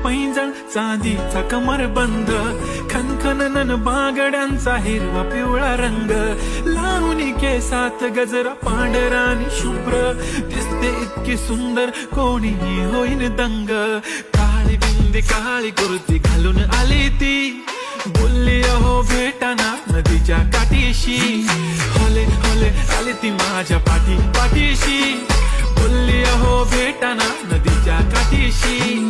पैंजण चांदीचा कमरबंद, खनखनन बागड्यांचा हिरवा पिवळा रंग, लावणी केसात गजरा पांढरा आणि शुभ्र, दिसते इतकी सुंदर कोणीही होईन दंग. काळी बिंदी काळी कुर्ती घालून आली ती, बोलली अहो भेटाना नदीच्या काठीशी. होले होले आली ती माझ्या पाठीशी, बोलली अहो भेटाना नदीच्या काठीशी.